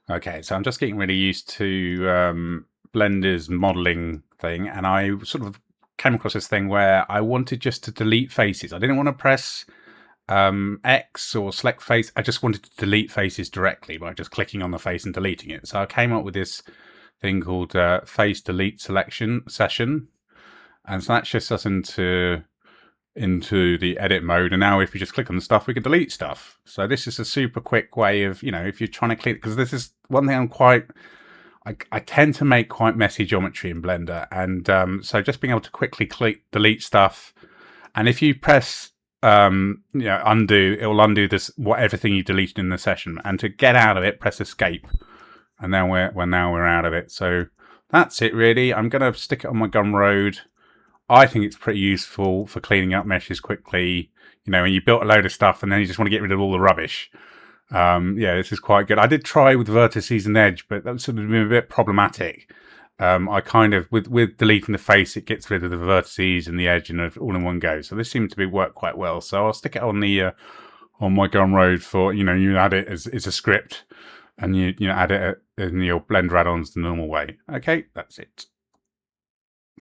Okay, so I'm just getting really used to Blender's modeling thing, and I sort of came across this thing where I wanted just to delete faces. I didn't want to press X or select face. I just wanted to delete faces directly by just clicking on the face and deleting it. So I came up with this thing called face delete selection session, and so that shifts us into the edit mode, and now if you just click on the stuff, we can delete stuff. So this is a super quick way of, if you're trying to clean, because this is one thing I tend to make quite messy geometry in Blender, and so just being able to quickly delete stuff, and if you press undo, it will undo everything you deleted in the session, and to get out of it, press escape, and now we're out of it. So that's it really. I'm gonna stick it on my Gumroad. I think it's pretty useful for cleaning up meshes quickly. When you built a load of stuff and then you just want to get rid of all the rubbish. Yeah, this is quite good. I did try with vertices and edge, but that's sort of been a bit problematic. I kind of, with deleting the face, it gets rid of the vertices and the edge and all in one go. So this seemed to be work quite well. So I'll stick it on the on my Gumroad for, you add it as a script, and you add it in your Blender add-ons the normal way. Okay, that's it.